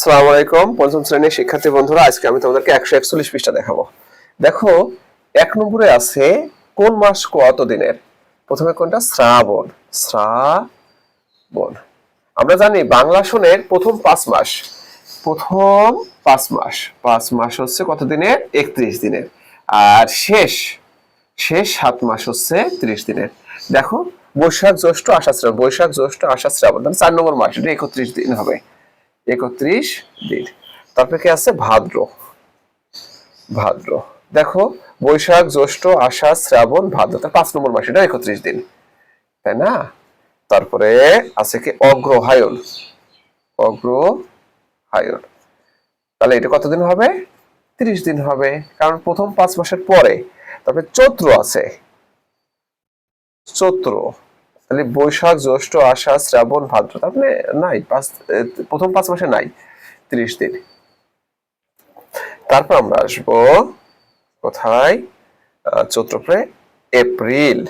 আসসালামু আলাইকুম পঞ্চম শ্রেণীর শিক্ষার্থী বন্ধুরা, আজকে আমি তোমাদেরকে 141 পৃষ্ঠা দেখাবো। দেখো, 1 নম্বরে আছে কোন মাস কত দিনের। প্রথমে কোনটা? শ্রাবণ। শ্রাবণ। আমরা জানি বাংলা সনের প্রথম 5 মাস, প্রথম 5 মাস হচ্ছে কত দিনের? 31 দিনের। আর শেষ 7 মাস হচ্ছে 30 দিনের। দেখো, বৈশাখ জ্যৈষ্ঠ আষাঢ় শ্রাবণ, বৈশাখ জ্যৈষ্ঠ আষাঢ় শ্রাবণ, 4 নম্বর মাস, এটা 31 দিন হবে, 31 দিন। তারপরে কি আছে? ভাদ্র। দেখো, বৈশাখ জ্যৈষ্ঠ আষাঢ় শ্রাবণ ভাদ্র, তার 5 নম্বর মাস, এটা 31 দিন, তাই না? তারপরে আছে কি? অগ্রহায়ণ। তাহলে এটা কতদিন হবে? 30 দিন হবে, কারণ প্রথম 5 মাসের পরে। তারপরে চৈত্র আছে, চৈত্র। তাহলে বৈশাখ জ্যৈষ্ঠ আষাঢ় শ্রাবণ ভাদ্র, তারপরে নাই, প্রথম 5 মাসে নাই, 30 দিন। তারপর আমরা আসবো কোথায়? চৈত্রপরে এপ্রিল।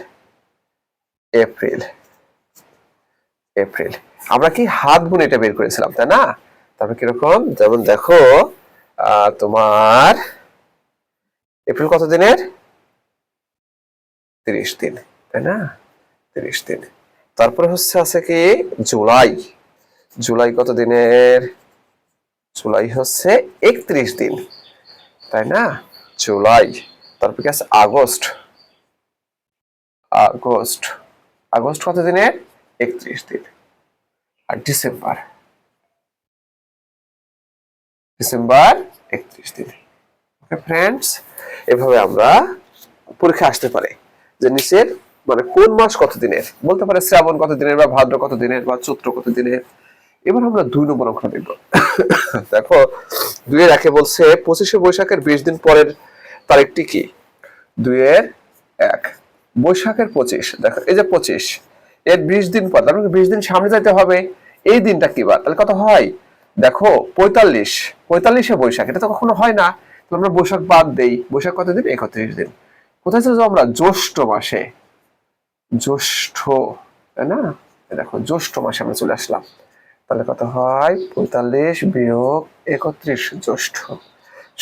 আমরা কি হাত গুনে এটা বের করেছিলাম, তাই না? তারপর কিরকম? যেমন দেখো, তোমার এপ্রিল কত দিনের? 30 দিন, তাই না? 30 দিন। তারপরে হচ্ছে আছে কি? জুলাই কত দিনের? জুলাই হচ্ছে 31 দিন, তাই না? জুলাই। তারপর কি আছে? আগস্ট কত দিনের? 31 দিন। আর ডিসেম্বর 31 দিন। ওকে ফ্রেন্ডস, এভাবে আমরা পরীক্ষা আসতে পারে যে নিচের মানে কোন মাস কত দিনের, বলতে পারে শ্রাবণ কত দিনের, বা ভাদ্র কত দিনের, বা চৈত্র কত দিনের। এবার আমরা 2 নম্বর অঙ্ক দেখব। দেখো, 2 এর 1 বলছে 25শে বৈশাখের 20 দিন পরের তারিখটি কি? 2 এর 1 বৈশাখের 25। দেখো, এই যে 25, এর 20 দিন পর, তার মানে 20 দিন সামনে যাইতে হবে। এই দিনটা কি বার? তাহলে কত হয়? দেখো, 45শে বৈশাখ, এটা তো কখনো হয় না। তাহলে আমরা বৈশাখ বাদ দেই। বৈশাখ কত দিন? 31 দিন। কোথায় চলে যাবো আমরা? জ্যৈষ্ঠ মাসে। তাই না? দেখো, জ্যৈষ্ঠ মাসে আমরা চলে আসলাম। তাহলে কত হয়? 45 বিয়োগ 31 জ্যৈষ্ঠ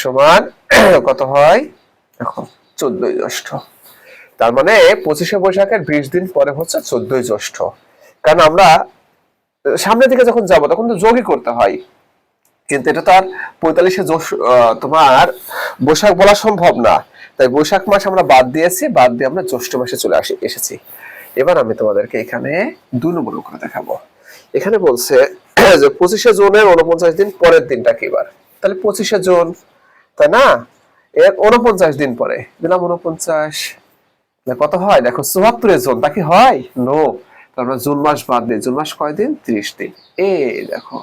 সমান কত হয়? দেখো, 14 জ্যৈষ্ঠ। তার মানে 25শে বৈশাখের 20 দিন পরে হচ্ছে 14 জ্যৈষ্ঠ। কারণ আমরা সামনের দিকে যখন যাব তখন তো যোগই করতে হয়, কিন্তু এটা তো আর 45শে তোমার বৈশাখ বলা সম্ভব না। তাই বৈশাখ মাস আমরা বাদ দিয়েছি, বাদ দিয়ে আমরা জ্যৈষ্ঠ মাসে চলে এসেছি। এবার আমি তোমাদেরকে এখানে 2 নম্বর করে দেখাবো। এখানে বলছে যে 25শে জুনের 49 দিন পরের দিনটা কি বার? তাহলে 25শে জুন, তাই না? এর 49 দিন পরে দিলাম 49, কত হয়? দেখো, 74 জুন, তা কি হয়? নো। আমরা জুন মাস বাদ দিই। জুন মাস কয় দিন? 30 দিন। দেখো,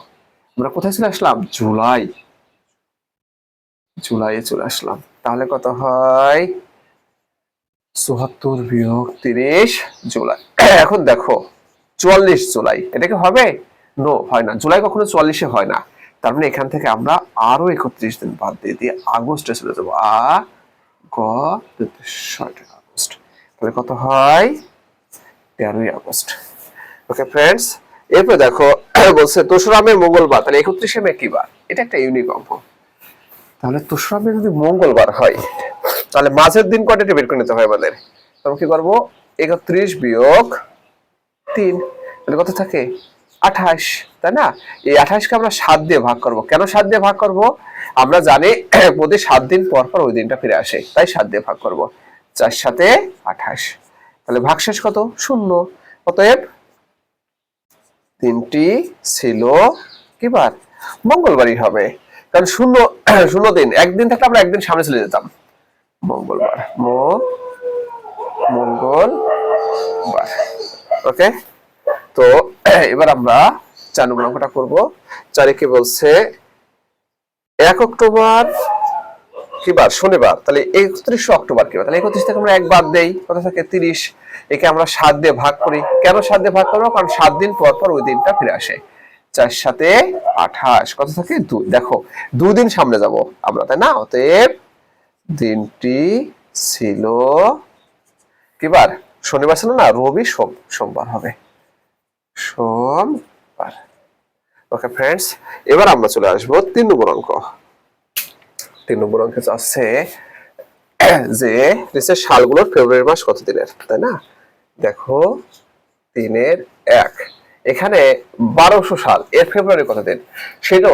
আমরা কোথায় চলে আসলাম? জুলাইয়ে চলে আসলাম। তাহলে কত হয়? 74 বিয়োগ 30 জুলাই। এখন দেখো, 44 জুলাই, এটা কি হবে? নো, হয় না। জুলাই কখনো 44-এ হয় না। তার মানে এখান থেকে আমরা আরো 31 দিন বাদ দিয়ে আগস্টে চলে যাবো। আগস্ট। তাহলে কত হয়? 13 আগস্ট। ওকে ফ্রেন্ডস, এরপর দেখো বলছে 2রা মে মঙ্গলবার, তাহলে 31শে মে কি বার? এটা একটা ইউনিক অঙ্ক। তাহলে 2রা মে যদি মঙ্গলবার হয়, তাহলে মাঝের দিন কয়টা বের করে নিতে হয় আমাদের। তখন কি করবো? 31 বিয়োগ 3, তাহলে কত থাকে? 28, তাই না? এই 28 কে আমরা 7 দিয়ে ভাগ করব। কেন 7 দিয়ে ভাগ করব? আমরা জানি প্রতি 7 দিন পর পর ওই দিনটা ফিরে আসে, তাই 7 দিয়ে ভাগ করব। 4 7 28। তাহলে ভাগশেষ কত? 0। অতএব দিনটি ছিল কি বার? মঙ্গলবারই হবে, কারণ 0 দিন, একদিন থাকলে আমরা একদিন সামনে চলে যেতাম। মঙ্গলবার, মঙ্গলবার। ওকে, তো এবার আমরা 4 নম্বর অঙ্কটা করবো। 4 কি বলছে? 1 অক্টোবর কি বার? শনিবার। তাহলে 31 অক্টোবর কি বার? তাহলে 31 থেকে আমরা 1 বাদ দেই, কত থাকে? 30। একে আমরা 7 দিয়ে ভাগ করি। কেন 7 দিয়ে ভাগ করবো? কারণ 7 দিন পর পর ওই দিনটা ফিরে আসে। 4 7 28, কত থাকে? 2। দেখো, 2 দিন সামনে যাব আমরা, তাই না? অতএব দিনটি ছিল কি বার? শনিবার ছিল না, রবি সোমবার হবে। সোমবার। ওকে ফ্রেন্ডস, এবার আমরা চলে আসবো 3 নম্বর অঙ্ক। 3 নম্বর অঙ্কে আছে যে নিচের সালগুলোর ফেব্রুয়ারি মাস কত দিনের, তাই না? দেখো 3-এর 1, এখানে 1200 সাল, এর ফেব্রুয়ারি কত দিন সেটা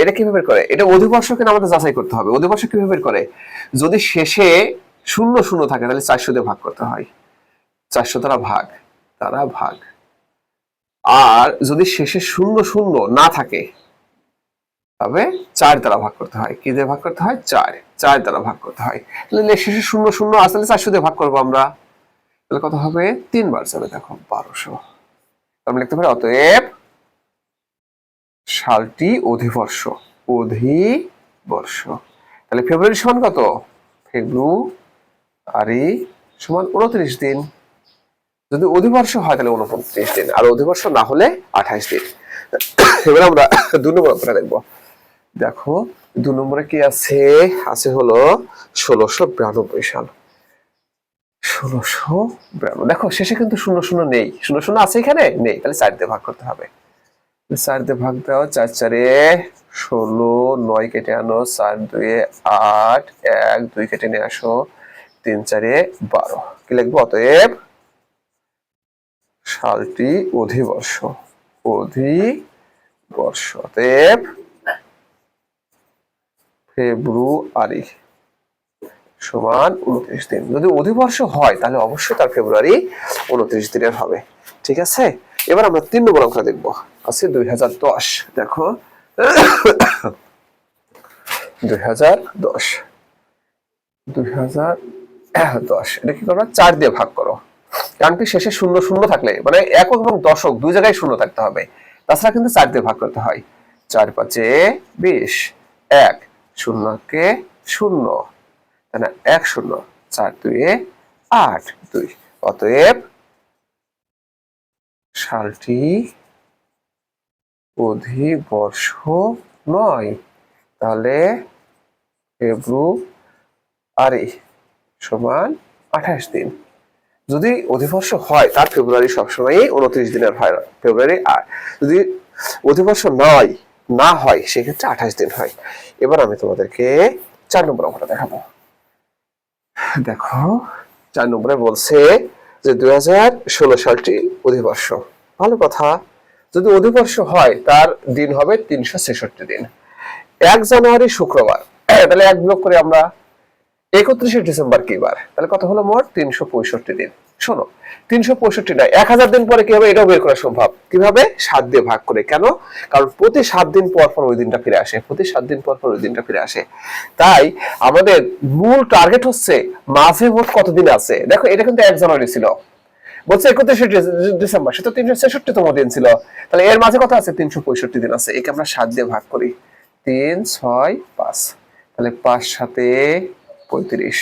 এটা কিভাবে করে, এটা অধিবর্ষকে আমাদের যাচাই করতে হবে। অধিবর্ষ কিভাবে করে, যদি শেষে 00 থাকে তাহলে 400 দিয়ে ভাগ করতে হয়, 400 দ্বারা ভাগ। আর যদি শেষে 00 না থাকে তবে 4 দ্বারা ভাগ করতে হয়। কি দিয়ে ভাগ করতে হয়? 4 দ্বারা ভাগ করতে হয়। তাহলে শেষে 00 আসলে 400 দিয়ে ভাগ করবো আমরা, তাহলে কত হবে? 3 বার যাবে, দেখো 1200। আমরা লিখতে পারি অতএব সালটি অধিবর্ষ। তাহলে ফেব্রুয়ারি সমান কত? ফেব্রুয়ারি সমান 29 দিন। যদি অধিবর্ষ হয় তাহলে 29 দিন, আর অধিবর্ষ না হলে 28 দিন। এবার আমরা 2 নম্বর অঙ্কটা দেখবো। দেখো 2 নম্বরে কি আছে? আছে হলো 1692 সাল। 1692, দেখো শেষে কিন্তু 00 নেই। 00 আছে এখানে? নেই, তাহলে 4 দিয়ে ভাগ করতে হবে। 4 দিয়ে ভাগ দাও, 4 4-এ 16, 9 কেটে আনো, 4 2-এ 8, 1 2 কেটে নিয়ে আসো, 3 4-এ 12। কি লিখবো? অতএব সালটি অধিবর্ষ। অতএব ফেব্রুয়ারি সমান 29 দিন। যদি অধিবর্ষ হয় তাহলে অবশ্যই তার ফেব্রুয়ারি 29 দিনের হবে। ঠিক আছে, এবার আমরা 3 নম্বর অঙ্ক দেখবো। আছে 2010। দেখো 2010 এটা কি করবা? 4 দিয়ে ভাগ করো, কারণ কি শেষে 00 থাকলে মানে একক এবং দশক দুই জায়গায় 0 থাকতে হবে, তাছাড়া কিন্তু 4 দিয়ে ভাগ করতে হয়। 4 5-এ 20, 1 0-কে 0, তাই না? 1 0, 4 2-এ 8 2। অতএব সালটি অধিবর্ষ নয়, তাহলে ফেব্রুয়ারি সমান 28 দিন। যদি অধিবর্ষ হয় তার ফেব্রুয়ারি সবসময় 29 দিনের হয় ফেব্রুয়ারি, আর যদি অধিবর্ষ না হয় সেক্ষেত্রে 28 দিন হয়। এবার আমি তোমাদেরকে 4 নম্বর অঙ্কটা দেখাবো। দেখো 4 নম্বরে বলছে যে 2016 সালটি অধিবর্ষ। ভালো কথা, যদি অধিবর্ষ হয় তার দিন হবে 366 দিন। 1 জানুয়ারি শুক্রবার, তাহলে 1 বিয়োগ করে আমরা 31শে ডিসেম্বর কি বার, তাহলে কত হলো? মোট 365 দিন। শোনো 365 না 1000 দিন পরে কি হবে এটাও বের করা সম্ভব। কিভাবে? 7 দিয়ে ভাগ করে। কেন? কারণ প্রতি 7 দিন পর পর ওই দিনটা ফিরে আসে, তাই আমাদের মূল টার্গেট হচ্ছে মাঝে মোট কত দিন আছে। দেখো এটা কিন্তু 1 জানুয়ারি ছিল, বলছে 31শে ডিসেম্বর, সে তো 366তম দিন ছিল, তাহলে এর মাঝে কত আছে? 365 দিন আছে। একে আমরা 7 দিয়ে ভাগ করি, 3 6 5, তাহলে 5 7-এ 35,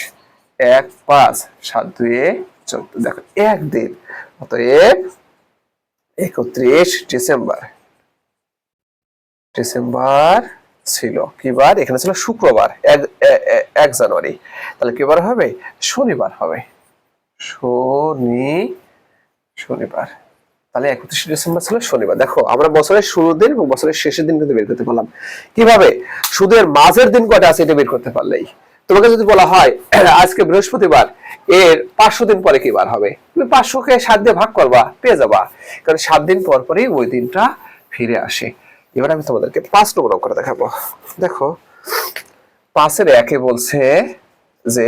1 5 7 2-এ 14। দেখো 1 দিন। অতএব 31 ডিসেম্বর ছিল কি বার? এখানে ছিল শুক্রবার, 1 জানুয়ারি, তাহলে কি বার হবে? শনিবার হবে, শনিবার। তাহলে 31 ডিসেম্বর ছিল শনিবার। দেখো আমরা বছরের শুরুর দিন এবং বছরের শেষের দিন কিন্তু বের করতে পারলাম। কিভাবে? শুধুর মাঝের দিন কয়টা আছে এটা বের করতে পারলেই। তোমাকে যদি বলা হয় আজকে বৃহস্পতিবার, এর 500 দিন পরে কি বার হবে, তুমি 500-কে 7 দিয়ে ভাগ করবা, পেয়ে যাবা, কারণ 7 দিন পর পরই ওই দিনটা ফিরে আসে। এবার আমি তোমাদেরকে 5 নম্বর অঙ্কটা দেখাবো। দেখো 5-এর 1-এ বলছে যে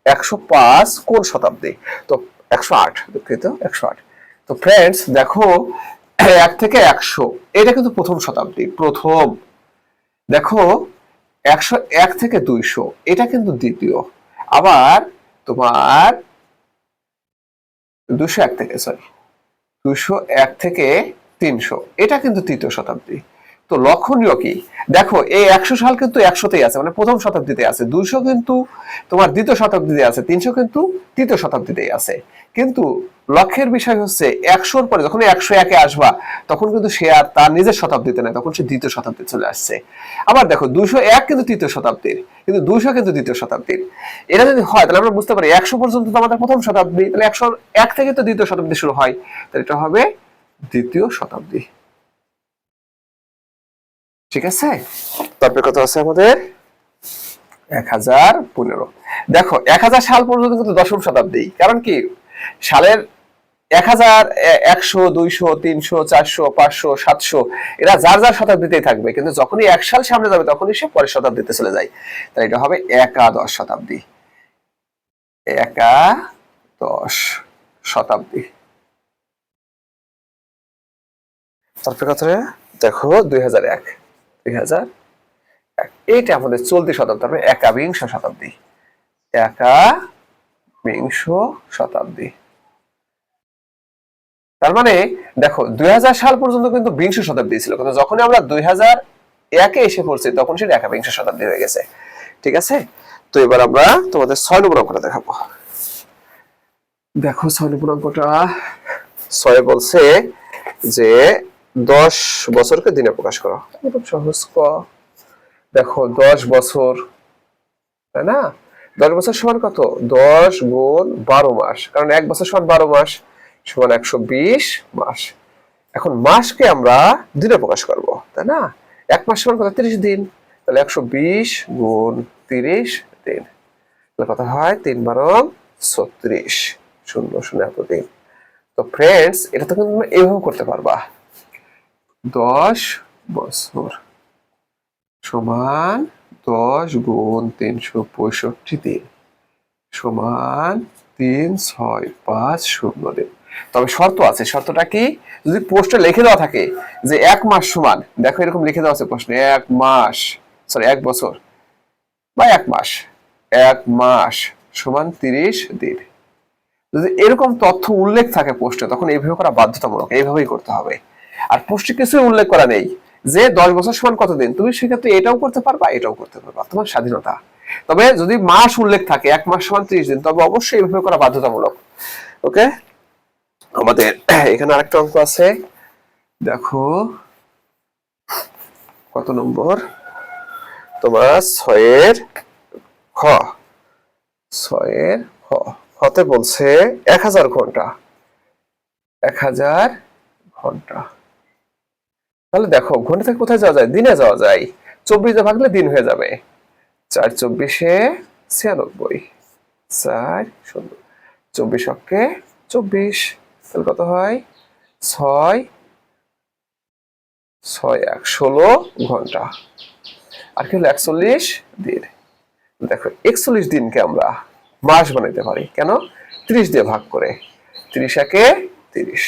105 কোন শতাব্দী? তো 108, দুঃখিত 108। তো ফ্রেন্ডস দেখো 1 থেকে 100 এটা কিন্তু প্রথম শতাব্দী, প্রথম। দেখো 101 থেকে 200 এটা কিন্তু দ্বিতীয়। আবার তোমার 201 থেকে 300 এটা কিন্তু তৃতীয় শতাব্দী। তো লক্ষণীয় কি? দেখো এই 100 সাল কিন্তু 100তেই আছে, মানে প্রথম শতাব্দীতে আছে। 200 কিন্তু তোমার দ্বিতীয় শতাব্দীতে আছে, 300 কিন্তু তৃতীয় শতাব্দীতেই আছে। কিন্তু লক্ষ্যের বিষয় হচ্ছে 100-র পরে যখন 101-এ আসবা তখন কিন্তু সে আর তার নিজের শতাব্দীতে নাই, তখন সে দ্বিতীয় শতাব্দীতে চলে আসছে। আবার দেখো 201 কিন্তু তৃতীয় শতাব্দীর, কিন্তু 200 কিন্তু দ্বিতীয় শতাব্দীর। এটা যদি হয় তাহলে আমরা বুঝতে পারি 100 পর্যন্ত তো আমাদের প্রথম শতাব্দী, তাহলে 101 থেকে তো দ্বিতীয় শতাব্দী শুরু হয়, তাহলে এটা হবে দ্বিতীয় শতাব্দী। ঠিক আছে, তারপরে কত আছে আমাদের 1015। দেখো 1000 সাল পর্যন্ত কিন্তু দশম শতাব্দী, কারণ কি সালের 1000, 100, 200, 300, 400, 500, 700 এরা যার যার শতাব্দীতেই থাকবে, কিন্তু যখনই 1 সাল সামনে যাবে তখনই সে পরের শতাব্দীতে চলে যায়। তাই এটা হবে একাদশ শতাব্দী, একাদশ শতাব্দী। তারপরে কত দেখো 2001, এইটা আমাদের চলতি শতাব্দী, তারপরে একাবিংশ শতাব্দী, একাবিংশ শতাব্দী। তার মানে দেখো 2000 সাল পর্যন্ত কিন্তু বিংশ শতাব্দী ছিল, কিন্তু যখন আমরা 2001-এ এসে পড়ছি তখন সেটা একাবিংশ শতাব্দী হয়ে গেছে। ঠিক আছে, তো এবার আমরা তোমাদের 6 নম্বর অঙ্কটা দেখাবো। দেখো 6 নম্বর অঙ্কটা 6 বলছে যে 10 বছরকে দিনে প্রকাশ করো। খুব সহজ। দেখো 10 বছর, তাই না? 10 বছর সমান কত? 10 গুণ 12 মাস, কারণ 1 বছর সমান 12 মাস সমান 120 মাস। এখন মাসকে আমরা দিনে প্রকাশ করব, তাই না? 1 মাস সমান কত? 30 দিন। তাহলে 120 গুণ 30 দিন, তাহলে কত হয়? 3 12 36, 0 0 এত দিন। তো ফ্রেন্ডস, এটা তো কিন্তু তোমরা এইভাবে করতে পারবা। 10 বছর সমান 10 গুণ 365 দিন সমান 3 6 5 0 দিন। তবে শর্ত আছে। শর্তটা কি? যদি পোস্টে লিখে দেওয়া থাকে যে 1 মাস সমান, দেখো এরকম লিখে দেওয়া আছে প্রশ্নে, 1 মাস, সরি 1 বছর বা 1 মাস, 1 মাস সমান 30 দিন, যদি এরকম তথ্য উল্লেখ থাকে পোস্টে, তখন এইভাবে করা বাধ্যতামূলক, এইভাবেই করতে হবে। আর পোস্টে কিছুই উল্লেখ করা নেই যে 10 বছর সমান কতদিন, তুমি সেক্ষেত্রে এটাও করতে পারবা, এটাও করতে পারবা, তোমার স্বাধীনতা। তবে যদি মাস উল্লেখ থাকে 1 মাস সমান 30 দিন, তবে অবশ্যই এইভাবে করা বাধ্যতামূলক। ওকে, আমাদের এখানে আরেকটা অঙ্ক আছে। দেখো কত নম্বর তোমার 6-এর খ। 6-এর খ, হতে বলছে 1000 ঘন্টা, 1000 ঘন্টা। তাহলে দেখো ঘন্টা থেকে কোথায় যাওয়া যায়? দিনে যাওয়া যায়। 24 দিয়ে ভাগলে দিন হয়ে যাবে। 4 24-এ 96, 4 0, 24 অক্ষে 24, তাহলে কত হয়? 6 6 1 16 ঘন্টা। আর কি হলো? 41 দিন। দেখো 41 দিনকে আমরা মাস বানাইতে পারি। কেন? 30 দিয়ে ভাগ করে, 30 একে 30,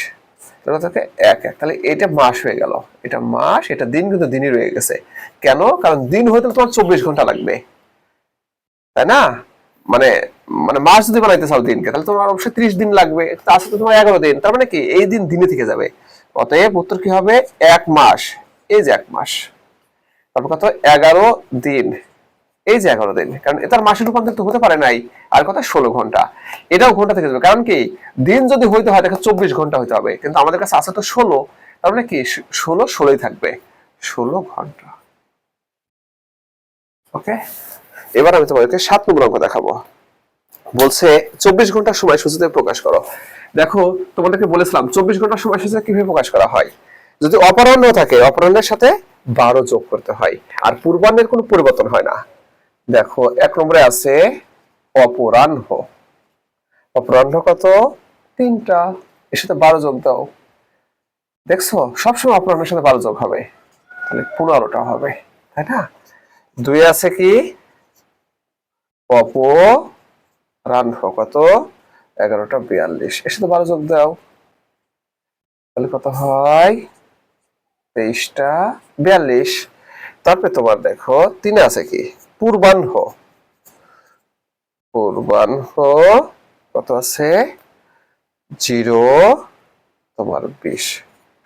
তাহলে 1 1, তাহলে এটা মাস হয়ে গেল। এটা মাস, এটা দিন কিন্তু দিনই রয়ে গেছে। কেন? কারণ দিন হইতে তোমার 24 ঘন্টা লাগবে, তাই না? মানে মানে মাস যদি বানাইতে চাও দিনকে, তাহলে তোমার অবশ্যই 30 দিন লাগবে, তার সাথে তোমার 11 দিন, তার মানে কি এই দিন দিনে থেকে যাবে। অতএব উত্তর কি হবে? 1 মাস, এই যে 1 মাস, তারপর কত? 11 দিন, এই যে 11 দিন, কারণ এটার মাসে রূপান্তরিত হতে পারে নাই। আর কত? 16 ঘন্টা, এটাও ঘন্টা থেকে যাবে। কারণ কি দিন যদি হইতে হয় দেখো 24 ঘন্টা হইতে হবে, কিন্তু আমাদের কাছে আছে তো 16, তার মানে কি 16 16ই থাকবে, 16 ঘন্টা। ওকে, এবার আমি তোমাদেরকে 7 নম্বর অঙ্ক দেখাবো। বলছে 24 ঘন্টার সময়সূচিতে প্রকাশ করো। দেখো তোমাদেরকে বলেছিলাম 24 ঘন্টার সময়সূচিতে কিভাবে প্রকাশ করা হয়। যদি অপরাহ্ন থাকে, অপরাহ্নের সাথে 12 যোগ করতে হয়, আর পূর্বাহ্নের কোনো পরিবর্তন হয় না। দেখো 1 নম্বরে আছে অপরাহ্ন। অপরাহ্ন কত? 3টা, এর সাথে 12 যোগ দাও। দেখছো সবসময় অপরাহ্নের সাথে 12 যোগ হবে, তাহলে 15টা হবে, তাই না? 2 আছে কি? অপরাহ্ন কত? 11টা 42, এর সাথে 12 যোগ দাও, তাহলে কত হয়? 23টা 42। তারপরে তোমার দেখো 3 আছে কি? পূর্বাহ্ন। পূর্বাহ্ন কত আছে? 0 তোমার 20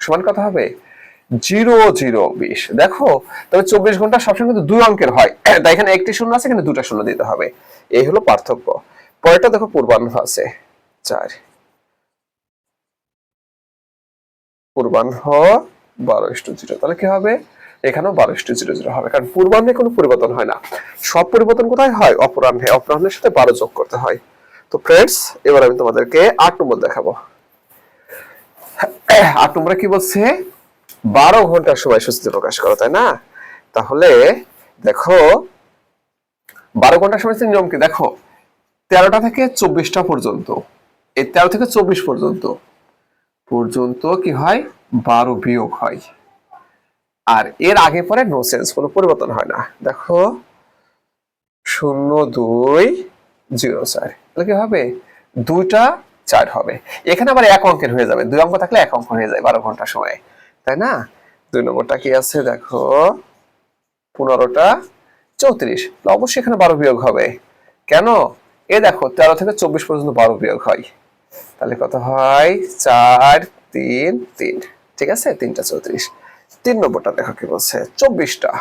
সমান কত হবে? 0 0 20। দেখো তবে 24 ঘন্টা সবসময় কিন্তু 2 অঙ্কের হয়, তাই এখানে একটি শূন্য আছে, কিন্তু 2টা শূন্য দিতে হবে, এই হলো পার্থক্য। পরেরটা দেখো পূর্বাহ্ন আছে 4, পূর্বাহ্ন 12:0, তাহলে কি হবে? এখানেও 12:00 হবে, কারণ পূর্বাহ্নে কোনো পরিবর্তন হয় না। সব পরিবর্তন কোথায় হয়? অপরাহ্নে। অপরাহ্নের সাথে 12 যোগ করতে হয়। তো ফ্রেন্ডস, এবার আমি তোমাদেরকে 8 নম্বর দেখাবো। 8 নম্বরে কি বলছে? 12 ঘন্টার সময়সূচিতে প্রকাশ করো, তাই না? তাহলে দেখো 12 ঘন্টা সময় নিয়ম কি দেখো, 13টা থেকে 24টা পর্যন্ত, এই 13 থেকে 24 পর্যন্ত পর্যন্ত কি হয় 12 বিয়োগ হয়। আর এর আগে পরে নো চেঞ্জ, কোনো পরিবর্তন হয় না। দেখো 0204, তাহলে কি হবে 2টা 4 হবে। এখানে আবার এক অঙ্কের হয়ে যাবে, 2 অঙ্ক থাকলে এক অঙ্ক হয়ে যায় 12 ঘন্টা সময়, তাই না? 2 নম্বরটা কি আছে দেখো 15টা 34, অবশ্যই এখানে 12 বিয়োগ হবে। কেন? এ দেখো 13 থেকে 24 পর্যন্ত 12 বিয়োগ হয়, তাহলে কত হয় 4 3 3, ঠিক আছে, 3টা 34। 3 নম্বরটা দেখো কি বলছে 24টা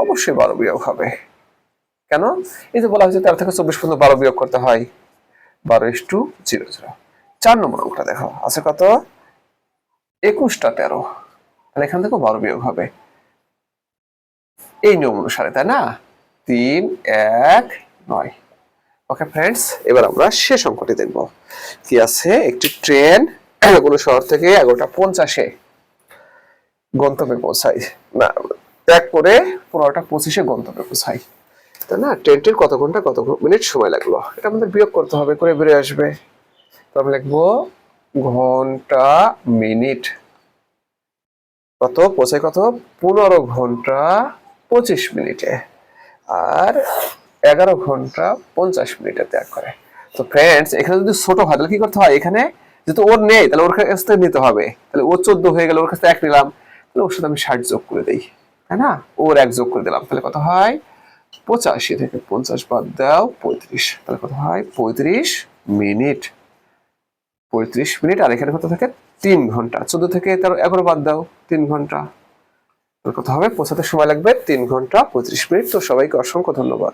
অবশ্যই 12 বিয়োগ হবে। কেন? এই যে বলা হয়েছে 13 থেকে 24 পর্যন্ত 12 বিয়োগ করতে হয়, 12:00। 4 নম্বর অঙ্কটা দেখো আছে কত 21টা 13, তাহলে এখান থেকে 12 বিয়োগ হবে এই নিয়ম অনুসারে, তাই না? 3 1 9। ওকে ফ্রেন্ডস, এবার আমরা শেষ অঙ্কটি দেখব। কি আছে, একটি ট্রেন কোনো শহর থেকে 11:50-এ গন্তব্যে পৌঁছায়, না ত্যাগ করে 15:25-এ গন্তব্যে পৌঁছায়, তাই না? ট্রেনটির কত ঘন্টা কত মিনিট সময় লাগলো, এটা আমাদের বিয়োগ করতে হবে, করে বেরিয়ে আসবে। তো আমি লিখবো ঘন্টা মিনিট কত পৌঁছায় কত 15 ঘন্টা 25 মিনিটে, আর 11 ঘন্টা 50 মিনিটে ত্যাগ করে। তো ফ্রেন্ডস এখানে যদি ছোট হয় তাহলে কি করতে হয়, এখানে যেহেতু ওর নেই তাহলে ওর কাছ থেকে নিতে হবে, তাহলে ও 14 হয়ে গেল, ওর কাছে 1 নিলাম, তাহলে ওর সাথে আমি 60 যোগ করে দিই, তাই না? ওর 1 যোগ করে দিলাম, তাহলে কত হয় 85 থেকে 50 বাদ দাও 35, তাহলে কত হয় 35 মিনিট। 35 মিনিট, আর এখানে কত থাকে 3 ঘন্টা। 14 থেকে 11 বাদ দাও 3 ঘন্টা, তাহলে কত হবে পৌঁছাতে সময় লাগবে 3 ঘন্টা 35 মিনিট। তো সবাইকে অসংখ্য ধন্যবাদ।